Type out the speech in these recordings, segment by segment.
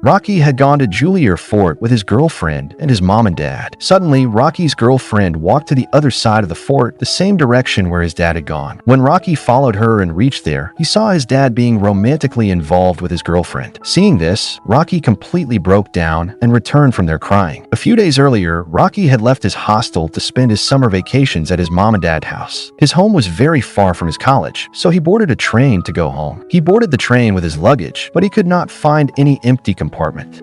Rocky had gone to Juliet Fort with his girlfriend and his mom and dad. Suddenly, Rocky's girlfriend walked to the other side of the fort, the same direction where his dad had gone. When Rocky followed her and reached there, he saw his dad being romantically involved with his girlfriend. Seeing this, Rocky completely broke down and returned from there crying. A few days earlier, Rocky had left his hostel to spend his summer vacations at his mom and dad's house. His home was very far from his college, so he boarded a train to go home. He boarded the train with his luggage, but he could not find any empty compartment.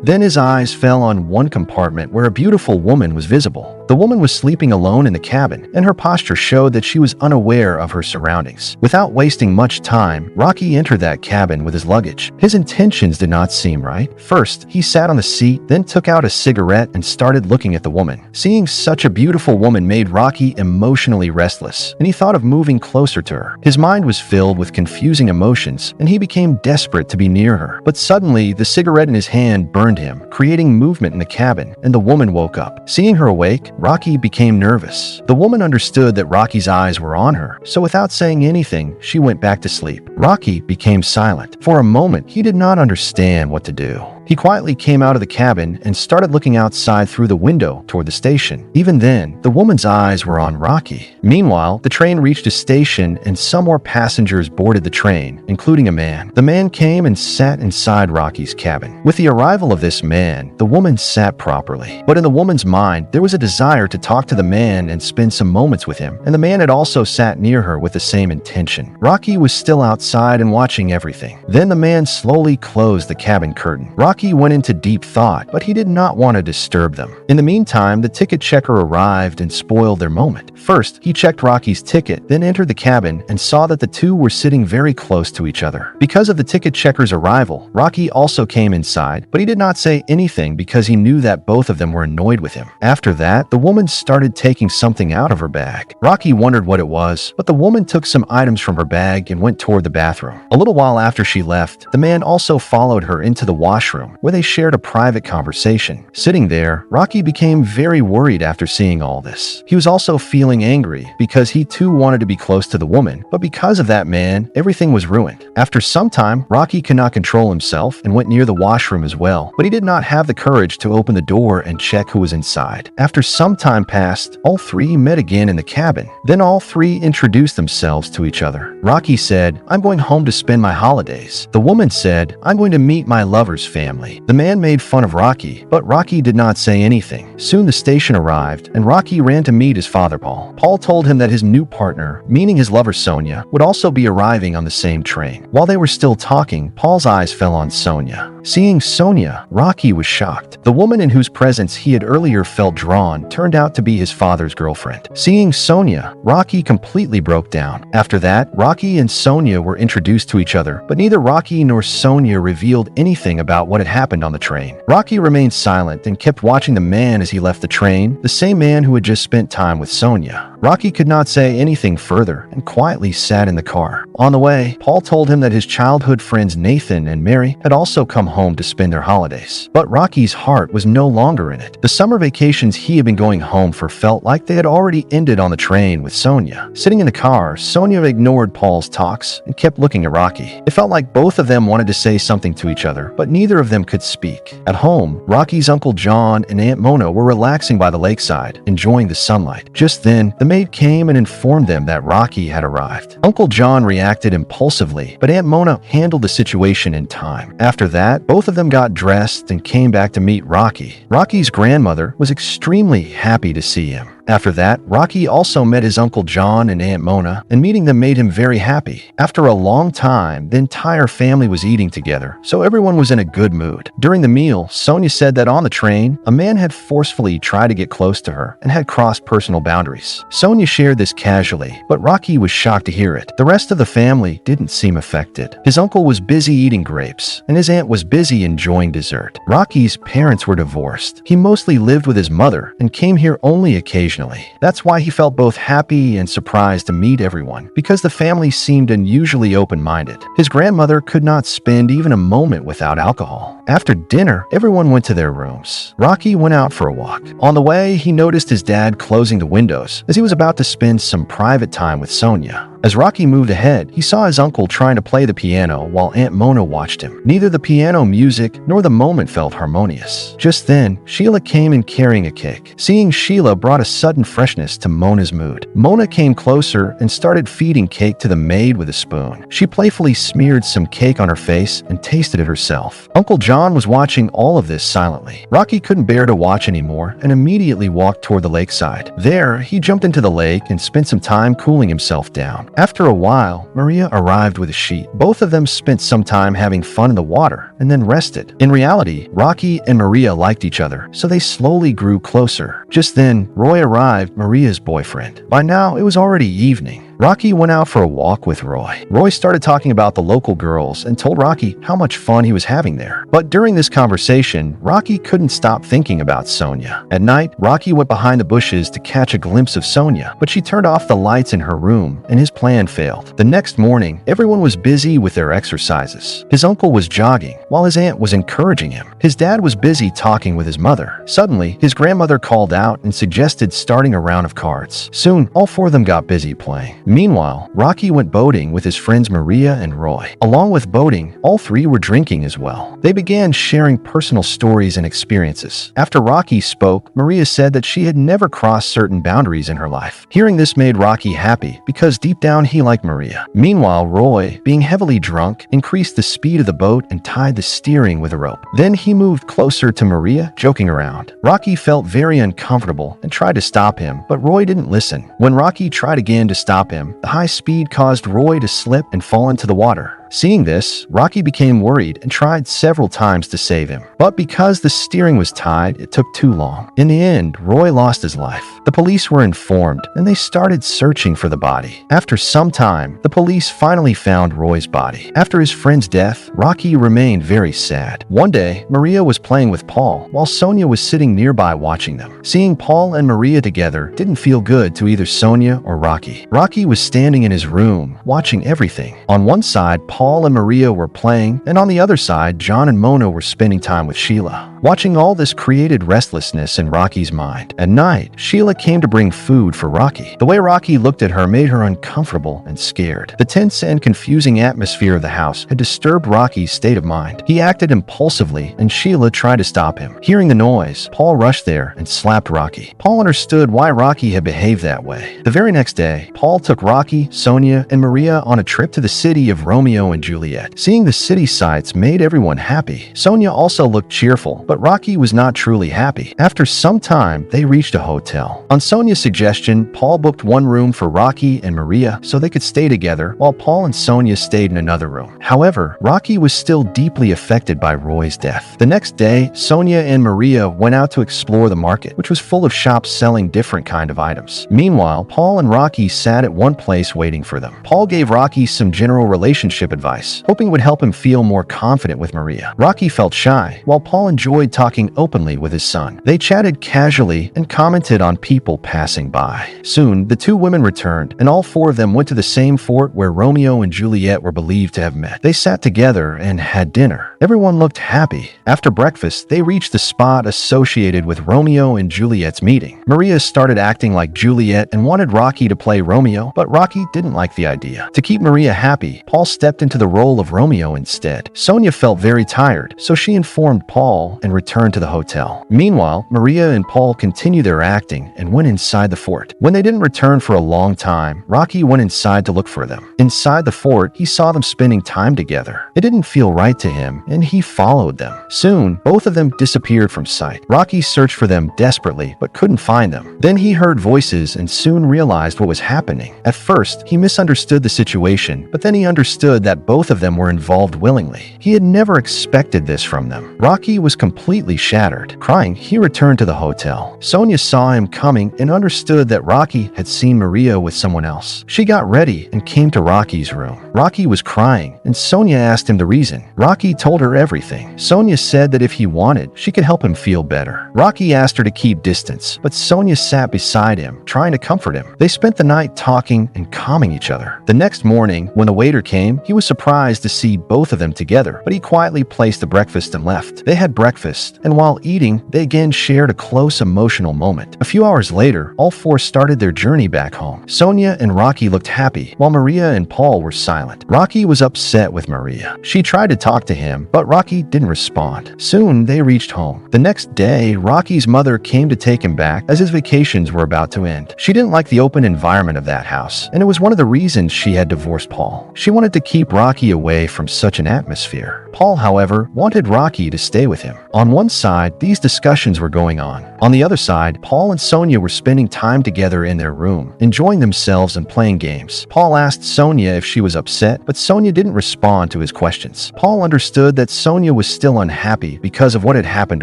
Then his eyes fell on one compartment where a beautiful woman was visible. The woman was sleeping alone in the cabin, and her posture showed that she was unaware of her surroundings. Without wasting much time, Rocky entered that cabin with his luggage. His intentions did not seem right. First, he sat on the seat, then took out a cigarette and started looking at the woman. Seeing such a beautiful woman made Rocky emotionally restless, and he thought of moving closer to her. His mind was filled with confusing emotions, and he became desperate to be near her. But suddenly, the cigarette in his hand burned him, creating movement in the cabin, and the woman woke up. Seeing her awake, Rocky became nervous. The woman understood that Rocky's eyes were on her, so without saying anything, she went back to sleep. Rocky became silent. For a moment, he did not understand what to do. He quietly came out of the cabin and started looking outside through the window toward the station. Even then, the woman's eyes were on Rocky. Meanwhile, the train reached a station and some more passengers boarded the train, including a man. The man came and sat inside Rocky's cabin. With the arrival of this man, the woman sat properly. But in the woman's mind, there was a desire to talk to the man and spend some moments with him, and the man had also sat near her with the same intention. Rocky was still outside and watching everything. Then the man slowly closed the cabin curtain. Rocky went into deep thought, but he did not want to disturb them. In the meantime, the ticket checker arrived and spoiled their moment. First, he checked Rocky's ticket, then entered the cabin and saw that the two were sitting very close to each other. Because of the ticket checker's arrival, Rocky also came inside, but he did not say anything because he knew that both of them were annoyed with him. After that, the woman started taking something out of her bag. Rocky wondered what it was, but the woman took some items from her bag and went toward the bathroom. A little while after she left, the man also followed her into the washroom, where they shared a private conversation. Sitting there, Rocky became very worried after seeing all this. He was also feeling angry because he too wanted to be close to the woman, but because of that man, everything was ruined. After some time, Rocky could not control himself and went near the washroom as well, but he did not have the courage to open the door and check who was inside. After some time passed, all three met again in the cabin. Then all three introduced themselves to each other. Rocky said, "I'm going home to spend my holidays." The woman said, "I'm going to meet my lover's family." The man made fun of Rocky, but Rocky did not say anything. Soon the station arrived, and Rocky ran to meet his father Paul. Paul told him that his new partner, meaning his lover Sonia, would also be arriving on the same train. While they were still talking, Paul's eyes fell on Sonia. Seeing Sonia, Rocky was shocked. The woman in whose presence he had earlier felt drawn turned out to be his father's girlfriend. Seeing Sonia, Rocky completely broke down. After that, Rocky and Sonia were introduced to each other, but neither Rocky nor Sonia revealed anything about what had happened on the train. Rocky remained silent and kept watching the man as he left the train, the same man who had just spent time with Sonia. Rocky could not say anything further and quietly sat in the car. On the way, Paul told him that his childhood friends Nathan and Mary had also come home to spend their holidays. But Rocky's heart was no longer in it. The summer vacations he had been going home for felt like they had already ended on the train with Sonia. Sitting in the car, Sonia ignored Paul's talks and kept looking at Rocky. It felt like both of them wanted to say something to each other, but neither of them could speak. At home, Rocky's Uncle John and Aunt Mona were relaxing by the lakeside, enjoying the sunlight. Just then, the maid came and informed them that Rocky had arrived. Uncle John reacted impulsively, but Aunt Mona handled the situation in time. After that, both of them got dressed and came back to meet Rocky. Rocky's grandmother was extremely happy to see him. After that, Rocky also met his Uncle John and Aunt Mona, and meeting them made him very happy. After a long time, the entire family was eating together, so everyone was in a good mood. During the meal, Sonia said that on the train, a man had forcefully tried to get close to her and had crossed personal boundaries. Sonia shared this casually, but Rocky was shocked to hear it. The rest of the family didn't seem affected. His uncle was busy eating grapes, and his aunt was busy enjoying dessert. Rocky's parents were divorced. He mostly lived with his mother and came here only occasionally. That's why he felt both happy and surprised to meet everyone, because the family seemed unusually open-minded. His grandmother could not spend even a moment without alcohol. After dinner, everyone went to their rooms. Rocky went out for a walk. On the way, he noticed his dad closing the windows as he was about to spend some private time with Sonia. As Rocky moved ahead, he saw his uncle trying to play the piano while Aunt Mona watched him. Neither the piano music nor the moment felt harmonious. Just then, Sheila came in carrying a cake. Seeing Sheila brought a sudden freshness to Mona's mood. Mona came closer and started feeding cake to the maid with a spoon. She playfully smeared some cake on her face and tasted it herself. Uncle John was watching all of this silently. Rocky couldn't bear to watch anymore and immediately walked toward the lakeside. There, he jumped into the lake and spent some time cooling himself down. After a while, Maria arrived with a sheet. Both of them spent some time having fun in the water and then rested. In reality, Rocky and Maria liked each other, so they slowly grew closer. Just then, Roy arrived, Maria's boyfriend. By now, it was already evening. Rocky went out for a walk with Roy. Roy started talking about the local girls and told Rocky how much fun he was having there. But during this conversation, Rocky couldn't stop thinking about Sonia. At night, Rocky went behind the bushes to catch a glimpse of Sonia, but she turned off the lights in her room and his plan failed. The next morning, everyone was busy with their exercises. His uncle was jogging, while his aunt was encouraging him. His dad was busy talking with his mother. Suddenly, his grandmother called out and suggested starting a round of cards. Soon, all four of them got busy playing. Meanwhile, Rocky went boating with his friends Maria and Roy. Along with boating, all three were drinking as well. They began sharing personal stories and experiences. After Rocky spoke, Maria said that she had never crossed certain boundaries in her life. Hearing this made Rocky happy because deep down he liked Maria. Meanwhile, Roy, being heavily drunk, increased the speed of the boat and tied the steering with a rope. Then he moved closer to Maria, joking around. Rocky felt very uncomfortable and tried to stop him, but Roy didn't listen. When Rocky tried again to stop him, the high speed caused Roy to slip and fall into the water. Seeing this, Rocky became worried and tried several times to save him. But because the steering was tied, it took too long. In the end, Roy lost his life. The police were informed and they started searching for the body. After some time, the police finally found Roy's body. After his friend's death, Rocky remained very sad. One day, Maria was playing with Paul while Sonia was sitting nearby watching them. Seeing Paul and Maria together didn't feel good to either Sonia or Rocky. Rocky was standing in his room, watching everything. On one side, Paul and Maria were playing, and on the other side, John and Mona were spending time with Sheila. Watching all this created restlessness in Rocky's mind. At night, Sheila came to bring food for Rocky. The way Rocky looked at her made her uncomfortable and scared. The tense and confusing atmosphere of the house had disturbed Rocky's state of mind. He acted impulsively, and Sheila tried to stop him. Hearing the noise, Paul rushed there and slapped Rocky. Paul understood why Rocky had behaved that way. The very next day, Paul took Rocky, Sonia, and Maria on a trip to the city of Romeo and Juliet. Seeing the city sights made everyone happy. Sonia also looked cheerful, but Rocky was not truly happy. After some time, they reached a hotel. On Sonia's suggestion, Paul booked one room for Rocky and Maria so they could stay together, while Paul and Sonia stayed in another room. However, Rocky was still deeply affected by Roy's death. The next day, Sonia and Maria went out to explore the market, which was full of shops selling different kind of items. Meanwhile, Paul and Rocky sat at one place waiting for them. Paul gave Rocky some general relationship advice, hoping it would help him feel more confident with Maria. Rocky felt shy, while Paul enjoyed talking openly with his son. They chatted casually and commented on people passing by. Soon, the two women returned, and all four of them went to the same fort where Romeo and Juliet were believed to have met. They sat together and had dinner. Everyone looked happy. After breakfast, they reached the spot associated with Romeo and Juliet's meeting. Maria started acting like Juliet and wanted Rocky to play Romeo, but Rocky didn't like the idea. To keep Maria happy, Paul stepped into the role of Romeo instead. Sonia felt very tired, so she informed Paul and returned to the hotel. Meanwhile, Maria and Paul continued their acting and went inside the fort. When they didn't return for a long time, Rocky went inside to look for them. Inside the fort, he saw them spending time together. It didn't feel right to him, and he followed them. Soon, both of them disappeared from sight. Rocky searched for them desperately, but couldn't find them. Then he heard voices and soon realized what was happening. At first, he misunderstood the situation, but then he understood that both of them were involved willingly. He had never expected this from them. Rocky was completely shattered. Crying, he returned to the hotel. Sonia saw him coming and understood that Rocky had seen Maria with someone else. She got ready and came to Rocky's room. Rocky was crying, and Sonia asked him the reason. Rocky told her everything. Sonia said that if he wanted, she could help him feel better. Rocky asked her to keep distance, but Sonia sat beside him, trying to comfort him. They spent the night talking and calming each other. The next morning, when the waiter came, he was surprised to see both of them together, but he quietly placed the breakfast and left. They had breakfast, and while eating, they again shared a close emotional moment. A few hours later, all four started their journey back home. Sonia and Rocky looked happy, while Maria and Paul were silent. Rocky was upset with Maria. She tried to talk to him, but Rocky didn't respond. Soon, they reached home. The next day, Rocky's mother came to take him back as his vacations were about to end. She didn't like the open environment of that house, and it was one of the reasons she had divorced Paul. She wanted to keep Rocky away from such an atmosphere. Paul, however, wanted Rocky to stay with him. On one side, these discussions were going on. On the other side, Paul and Sonia were spending time together in their room, enjoying themselves and playing games. Paul asked Sonia if she was upset, but Sonia didn't respond to his questions. Paul understood that Sonia was still unhappy because of what had happened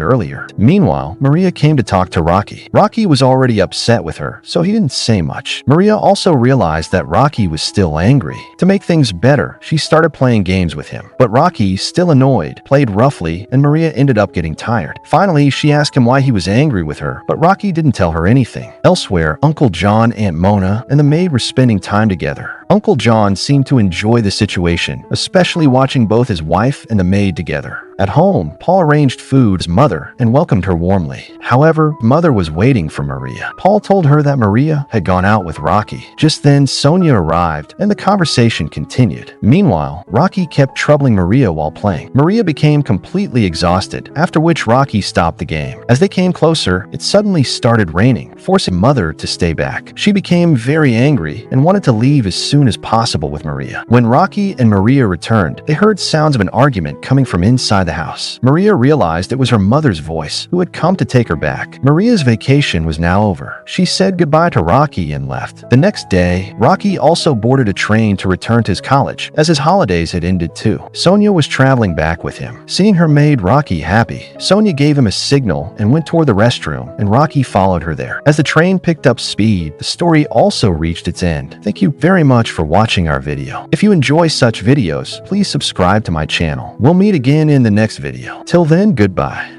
earlier. Meanwhile, Maria came to talk to Rocky. Rocky was already upset with her, so he didn't say much. Maria also realized that Rocky was still angry. To make things better, she started playing games with him. But Rocky, still annoyed, played roughly, and Maria ended up getting tired. Finally, she asked him why he was angry with her, but Rocky didn't tell her anything. Elsewhere, Uncle John, Aunt Mona, and the maid were spending time together. Uncle John seemed to enjoy the situation, especially watching both his wife and the maid together. At home, Paul arranged food for his mother and welcomed her warmly. However, Mother was waiting for Maria. Paul told her that Maria had gone out with Rocky. Just then, Sonia arrived, and the conversation continued. Meanwhile, Rocky kept troubling Maria while playing. Maria became completely exhausted, after which Rocky stopped the game. As they came closer, it suddenly started raining, forcing Mother to stay back. She became very angry and wanted to leave as soon as possible with Maria. When Rocky and Maria returned, they heard sounds of an argument coming from inside the house. Maria realized it was her mother's voice, who had come to take her back. Maria's vacation was now over. She said goodbye to Rocky and left. The next day, Rocky also boarded a train to return to his college, as his holidays had ended too. Sonia was traveling back with him. Seeing her made Rocky happy, Sonia gave him a signal and went toward the restroom, and Rocky followed her there. As the train picked up speed, the story also reached its end. Thank you very much for watching our video. If you enjoy such videos, please subscribe to my channel. We'll meet again in the next video. Till then, goodbye.